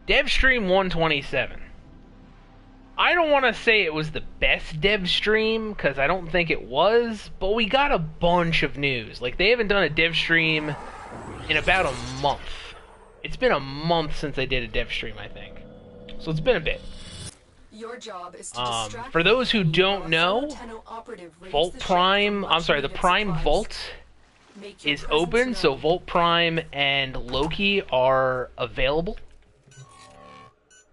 Devstream 127. I don't want to say it was the best Devstream, because I don't think it was, but we got a bunch of news. Like, they haven't done a Devstream in about a month. It's been a month since they did a Devstream, I think. So it's been a bit. Your job is to for those who don't know, Vault Prime, I'm sorry, the Prime Vault is open, so Vault Prime and Loki are available.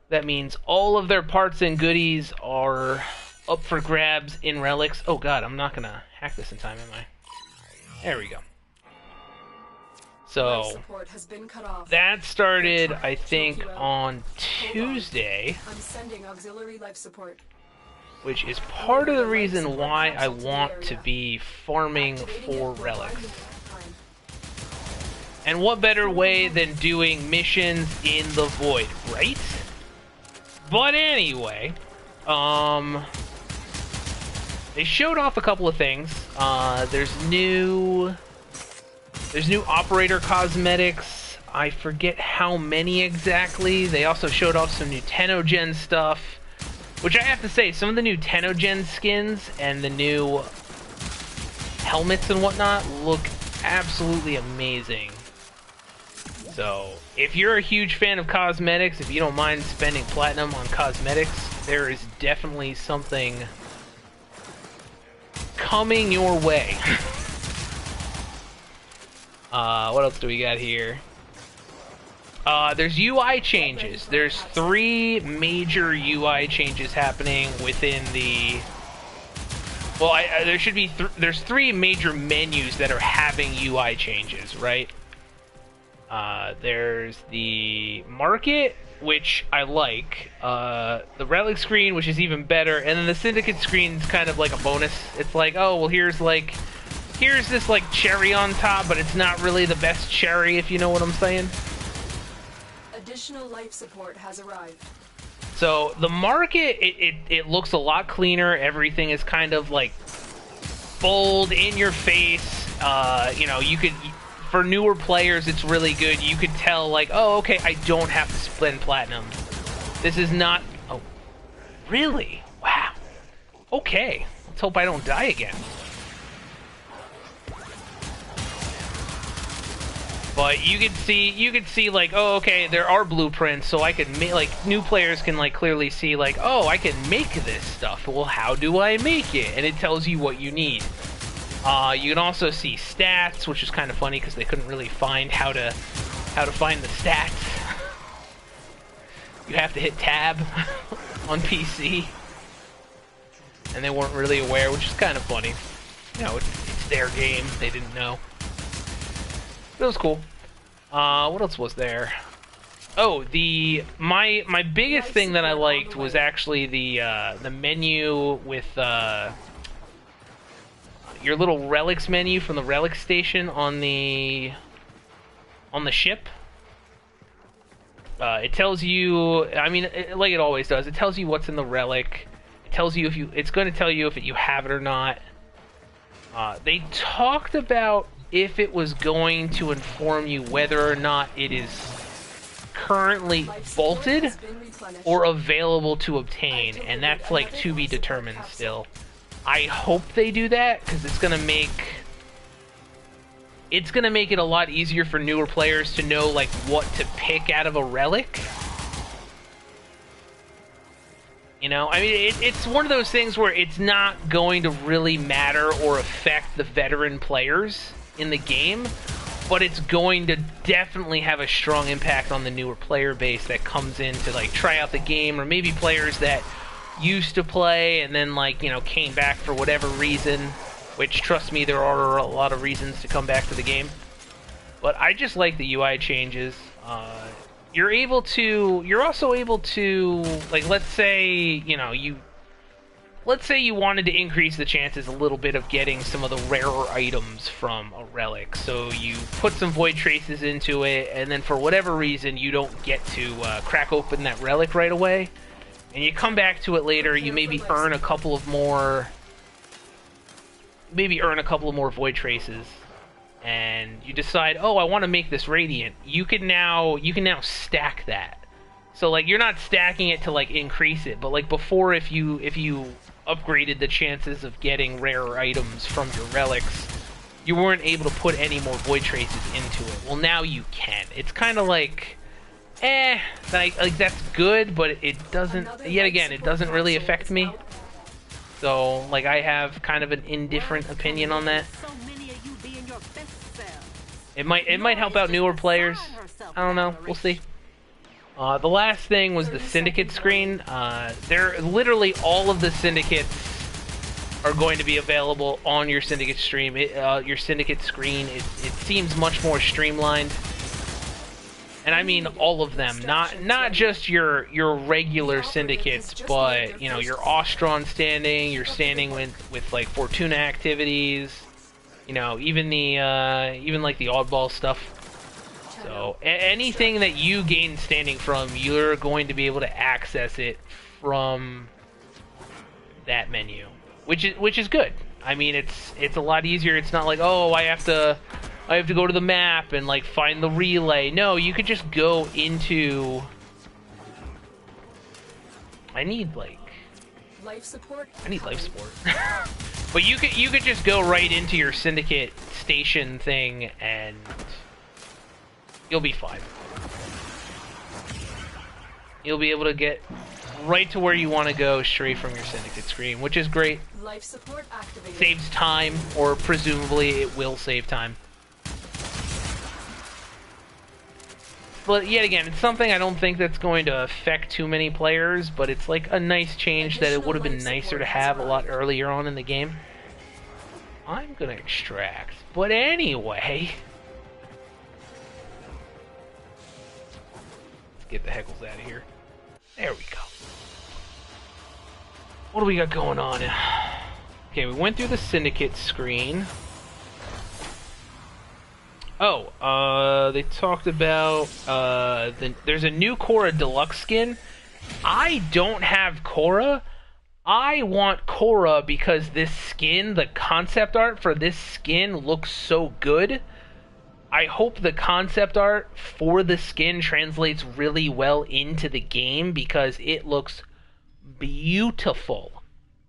That means all of their parts and goodies are up for grabs in Relics. Oh god, I'm not gonna hack this in time, am I? There we go. So, that started, I think, on Tuesday, which is part of the reason why I want to be farming for Relics. And what better way than doing missions in the Void, right? But anyway, they showed off a couple of things. There's new operator cosmetics. I forget how many exactly. They also showed off some new Tenogen stuff, which I have to say, some of the new Tenogen skins and the new helmets and whatnot look absolutely amazing. So, if you're a huge fan of cosmetics, if you don't mind spending platinum on cosmetics, there is definitely something coming your way. What else do we got here? There's UI changes. There's 3 major UI changes happening within the... Well, there should be... There's 3 major menus that are having UI changes, right? There's the market, which I like. The relic screen, which is even better. And then the syndicate screen's kind of like a bonus. It's like, oh, well, here's this like cherry on top, but it's not really the best cherry, if you know what I'm saying. Additional life support has arrived. So the market, it looks a lot cleaner. Everything is kind of like bold, in your face. You know, you could, for newer players, it's really good. You could tell like, oh, okay, I don't have to spend platinum. This is not. Oh, really? Wow. Okay. Let's hope I don't die again. But you could see like, oh, okay, there are blueprints, so I can make, like, new players can like clearly see like, oh, I can make this stuff. Well, how do I make it? And it tells you what you need. You can also see stats, which is kind of funny because they couldn't really find how to find the stats. You have to hit tab on PC, and they weren't really aware, which is kind of funny. You know, it's their game; they didn't know. It was cool. What else was there? Oh, my biggest thing that I liked was actually the menu with your little relics menu from the relic station on the ship. It tells you, I mean, like it always does. It tells you what's in the relic. It tells you it's going to tell you if you have it or not. They talked about if it was going to inform you whether or not it is currently vaulted or available to obtain, and that's like to be determined still. I hope they do that, because it's gonna make it a lot easier for newer players to know like what to pick out of a relic. You know, I mean, it's one of those things where it's not going to really matter or affect the veteran players in the game, but it's going to definitely have a strong impact on the newer player base that comes in to like try out the game, or maybe players that used to play and then, like, you know, came back for whatever reason, which, trust me, there are a lot of reasons to come back to the game. But I just like the UI changes. You're also able to, like, let's say you wanted to increase the chances a little bit of getting some of the rarer items from a relic. So you put some void traces into it, and then for whatever reason you don't get to crack open that relic right away, and you come back to it later. You maybe earn a couple of more void traces, and you decide, oh, I want to make this radiant. You can now stack that. So like you're not stacking it to like increase it, but like before, if you upgraded the chances of getting rarer items from your relics, you weren't able to put any more void traces into it. Well, now you can. It's kind of like, like that's good, but it doesn't. Yet again, it doesn't really affect me. So like I have kind of an indifferent opinion on that. It might help out newer players. I don't know. We'll see. The last thing was the syndicate screen. Literally all of the syndicates are going to be available on your syndicate stream. Your syndicate screen. It seems much more streamlined, and I mean all of them. Not just your regular syndicates, but you know your Ostron standing, your standing with like Fortuna activities. You know, even like the oddball stuff. So anything that you gain standing from, you're going to be able to access it from that menu, which is good. I mean, it's a lot easier. It's not like, oh, I have to go to the map and like find the relay. No, you could just go into. I need life support. But you could just go right into your syndicate station thing and you'll be fine. You'll be able to get right to where you want to go straight from your syndicate screen, which is great. Life support activated. Saves time, or presumably it will save time. But yet again, it's something I don't think that's going to affect too many players, but it's like a nice change that it would have been nicer to have a lot earlier on in the game. I'm gonna extract. But anyway, let's get the heckles out of here. There we go. What do we got going on? Okay, we went through the syndicate screen. Oh, they talked about, there's a new Korra Deluxe skin. I don't have Korra. I want Korra because this skin, the concept art for this skin looks so good. I hope the concept art for the skin translates really well into the game because it looks beautiful.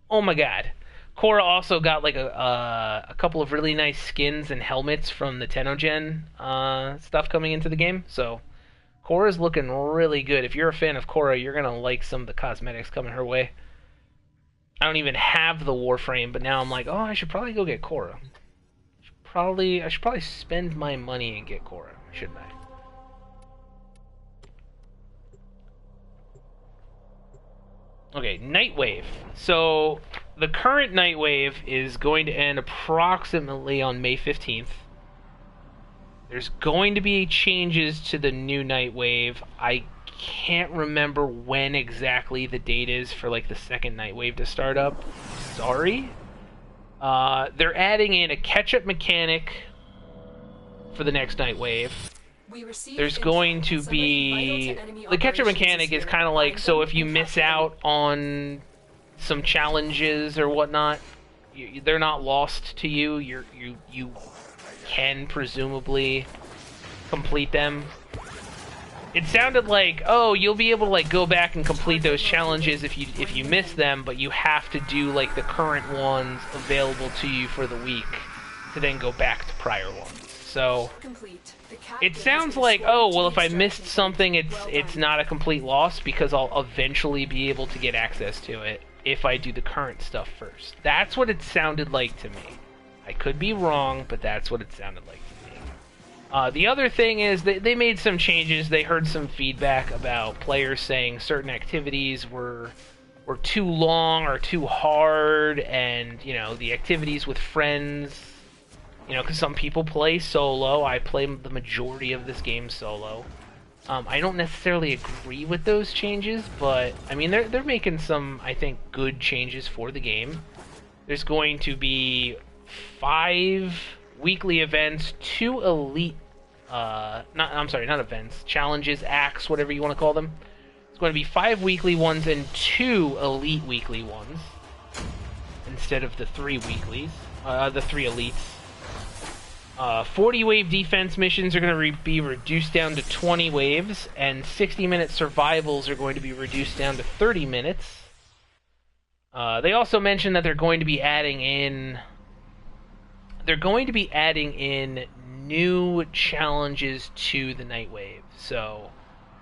Oh my god. Korra also got like a couple of really nice skins and helmets from the Tenogen stuff coming into the game. So Korra's looking really good. If you're a fan of Korra, you're gonna like some of the cosmetics coming her way. I don't even have the Warframe, but now I'm like, oh, I should probably go get Korra. I should probably spend my money and get Korra, shouldn't I? Okay, Nightwave. So the current Nightwave is going to end approximately on May 15th. There's going to be changes to the new Nightwave. I can't remember when exactly the date is for like the second Nightwave to start up. Sorry. They're adding in a catch-up mechanic for the next Nightwave. There's going to be... The catch-up mechanic is kind of like, so if you miss out on some challenges or whatnot, they're not lost to you. You can presumably complete them. It sounded like, oh, you'll be able to like go back and complete those challenges if you miss them, but you have to do like the current ones available to you for the week to then go back to prior ones. So it sounds like, oh, well, if I missed something, it's not a complete loss because I'll eventually be able to get access to it if I do the current stuff first. That's what it sounded like to me. I could be wrong, but that's what it sounded like to me. The other thing is they made some changes. They heard some feedback about players saying certain activities were too long or too hard, and you know, the activities with friends, you know, because some people play solo. I play the majority of this game solo. I don't necessarily agree with those changes, but I mean they're making some, I think, good changes for the game. There's going to be 5 weekly events, 2 elite, not events, challenges, acts, whatever you want to call them. It's going to be 5 weekly ones and 2 elite weekly ones, instead of the 3 weeklies, the 3 elites. 40 wave defense missions are going to be reduced down to 20 waves, and 60-minute survivals are going to be reduced down to 30 minutes. They also mentioned that they're going to be adding in new challenges to the Night Wave. So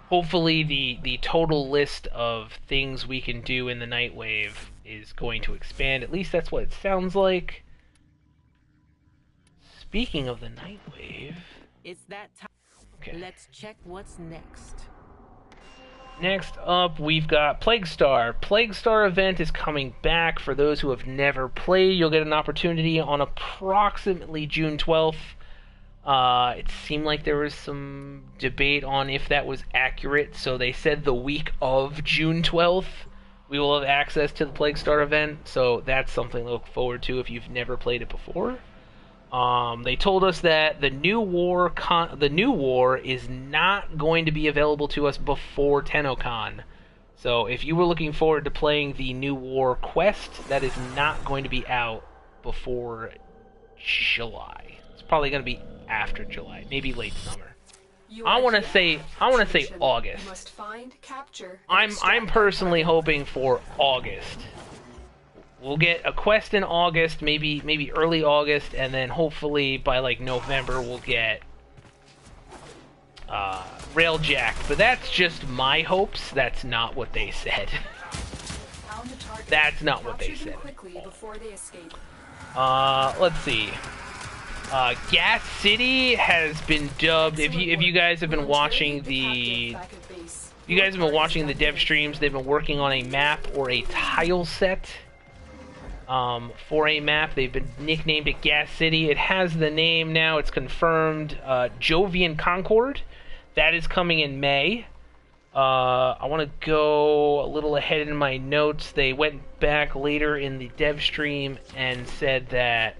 hopefully the total list of things we can do in the Night Wave is going to expand. At least that's what it sounds like. Speaking of the Night Wave, it's that time. Okay. Let's check what's next. Next up, we've got Plague Star. Plague Star event is coming back. For those who have never played, you'll get an opportunity on approximately June 12th. It seemed like there was some debate on if that was accurate, so they said the week of June 12th we will have access to the Plague Star event, so that's something to look forward to if you've never played it before. They told us that the new war is not going to be available to us before TennoCon. So if you were looking forward to playing the New War quest, that is not going to be out before July. It's probably going to be after July, maybe late summer. I want to say August. You must find, capture, I'm personally hoping for August. We'll get a quest in August, maybe early August, and then hopefully by like November we'll get Railjack. But that's just my hopes. That's not what they said. That's not what they said. Let's see. Gas City has been dubbed. If you guys have been watching the dev streams, they've been working on a map or a tile set. For a map, they've been nicknamed it Gas City. It has the name now, it's confirmed, Jovian Concord. That is coming in May. I want to go a little ahead in my notes. They went back later in the dev stream and said that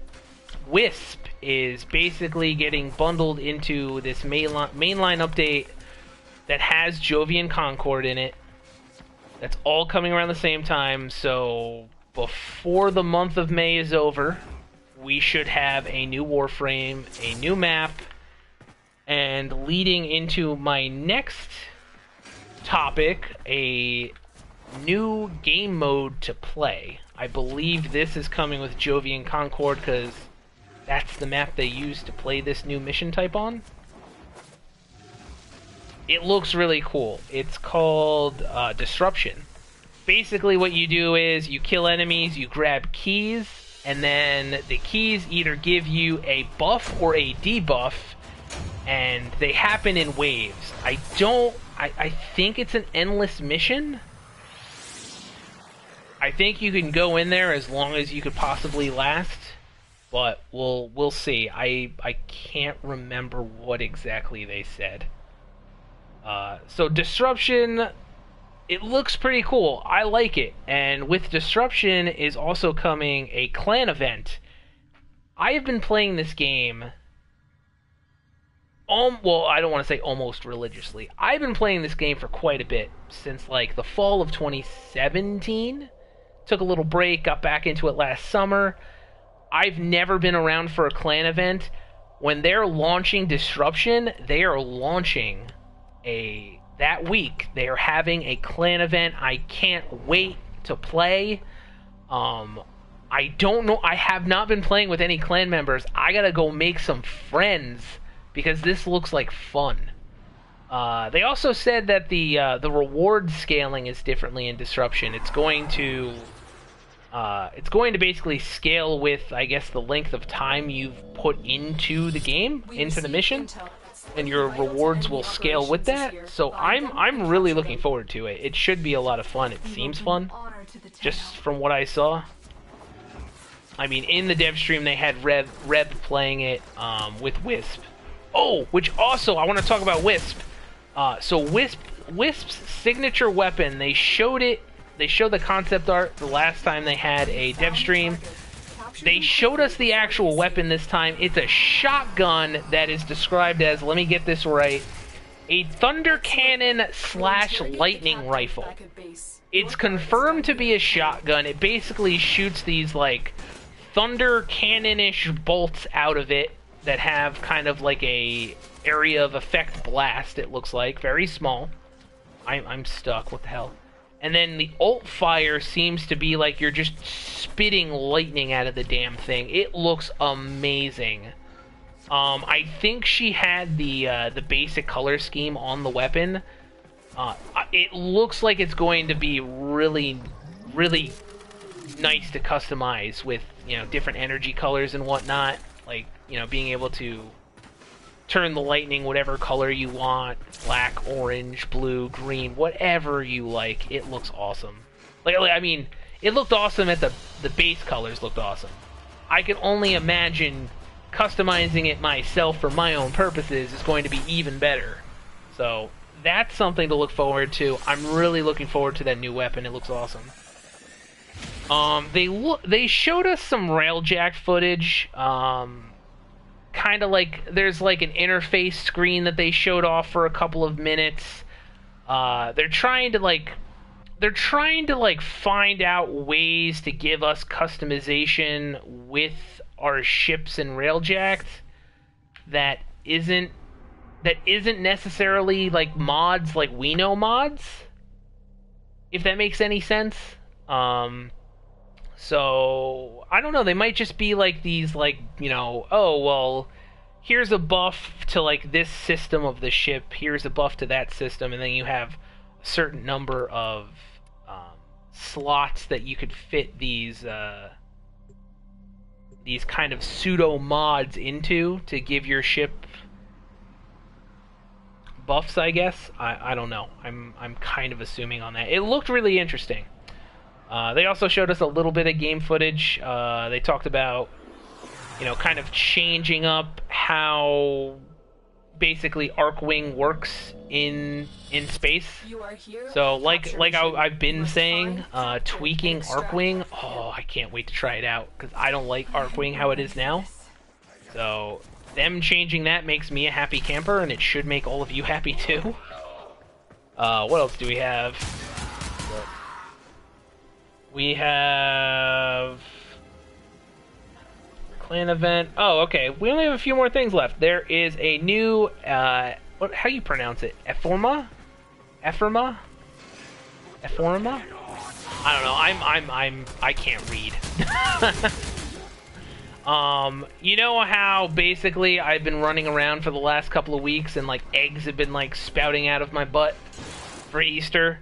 Wisp is basically getting bundled into this mainline update that has Jovian Concord in it. That's all coming around the same time, so before the month of May is over, we should have a new Warframe, a new map, and leading into my next topic, a new game mode to play. I believe this is coming with Jovian Concord because that's the map they use to play this new mission type on. It looks really cool. It's called Disruption. Basically what you do is you kill enemies, you grab keys, and then the keys either give you a buff or a debuff, and they happen in waves. I think it's an endless mission. I think you can go in there as long as you could possibly last, but we'll see. I can't remember what exactly they said. So Disruption, it looks pretty cool. I like it. And with Disruption is also coming a clan event. I have been playing this game, well, I don't want to say almost religiously. I've been playing this game for quite a bit, since like the fall of 2017. Took a little break, got back into it last summer. I've never been around for a clan event. When they're launching Disruption, they are launching that week. They are having a clan event. I can't wait to play. I don't know. I have not been playing with any clan members. I gotta go make some friends because this looks like fun. They also said that the reward scaling is differently in Disruption. It's going to basically scale with, I guess, the length of time you've put into the game, into the mission, and your rewards will scale with that. So I'm really looking forward to it. It should be a lot of fun. It seems fun, just from what I saw. I mean, in the dev stream they had Reb playing it with Wisp. Oh, which also I want to talk about Wisp. So Wisp's signature weapon, they showed the concept art the last time they had a dev stream. They showed us the actual weapon this time. It's a shotgun that is described as, let me get this right, a thunder cannon / lightning rifle. It's confirmed to be a shotgun. It basically shoots these like thunder cannon-ish bolts out of it, that have kind of like a area of effect blast, it looks like. Very small. I'm stuck. What the hell? And then the ult fire seems to be like you're just spitting lightning out of the damn thing. It looks amazing. I think she had the basic color scheme on the weapon. It looks like it's going to be really, really nice to customize with, you know, different energy colors and whatnot. Like, you know, being able to turn the lightning whatever color you want, black, orange, blue, green, whatever you like. It looks awesome. Like I mean, it looked awesome at the base colors looked awesome. I can only imagine customizing it myself for my own purposes is going to be even better. So that's something to look forward to. I'm really looking forward to that new weapon. It looks awesome. They showed us some railjack footage. Kind of like there's like an interface screen that they showed off for a couple of minutes. They're trying to find out ways to give us customization with our ships and railjacks that isn't necessarily like mods like we know mods, if that makes any sense. So I don't know, they might just be like these, like, you know, oh well, here's a buff to like this system of the ship, here's a buff to that system, and then you have a certain number of slots that you could fit these kind of pseudo mods into to give your ship buffs, I guess. I don't know. I'm kind of assuming on that. It looked really interesting. They also showed us a little bit of game footage. They talked about, you know, kind of changing up how basically Arcwing works in space. So like I've been saying, tweaking Arcwing. Oh, I can't wait to try it out because I don't like Arcwing how it is now. So them changing that makes me a happy camper, and it should make all of you happy too. What else do we have? We have clan event. Oh, okay. We only have a few more things left. There is a new how do you pronounce it? Ephorma? Ephorma? Ephorma? I don't know. I can't read. You know how basically I've been running around for the last couple of weeks and like eggs have been like spouting out of my butt for Easter?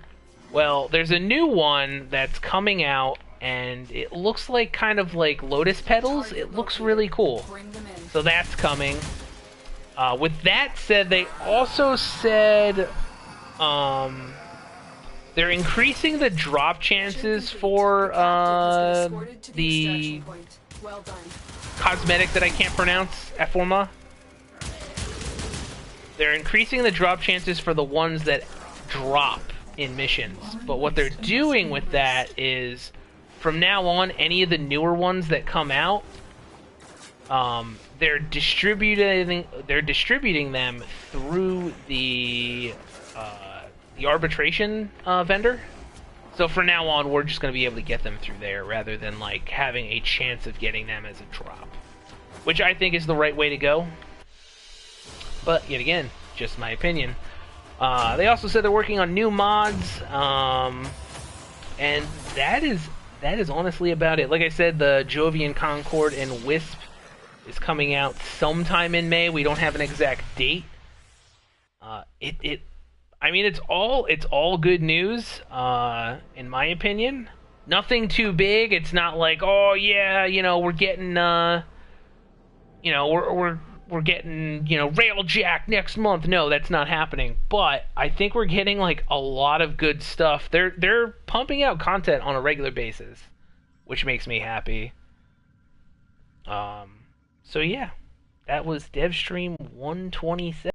Well, there's a new one that's coming out, and it looks like kind of like lotus petals. It looks really cool. So that's coming. With that said, they also said they're increasing the drop chances for the cosmetic that I can't pronounce, Ephorma. They're increasing the drop chances for the ones that drop in missions, but what they're doing with that is from now on, any of the newer ones that come out, they're distributing them through the arbitration vendor. So from now on, we're just going to be able to get them through there rather than like having a chance of getting them as a drop, which I think is the right way to go. But yet again, just my opinion. They also said they're working on new mods, and that is honestly about it. Like I said, the Jovian Concord and Wisp is coming out sometime in May. We don't have an exact date. I mean, it's all good news, in my opinion. Nothing too big. It's not like, oh yeah, you know, we're getting, you know, we're getting, you know, Railjack next month. No, that's not happening. But I think we're getting like a lot of good stuff. They're pumping out content on a regular basis, which makes me happy. So yeah, that was Devstream 127.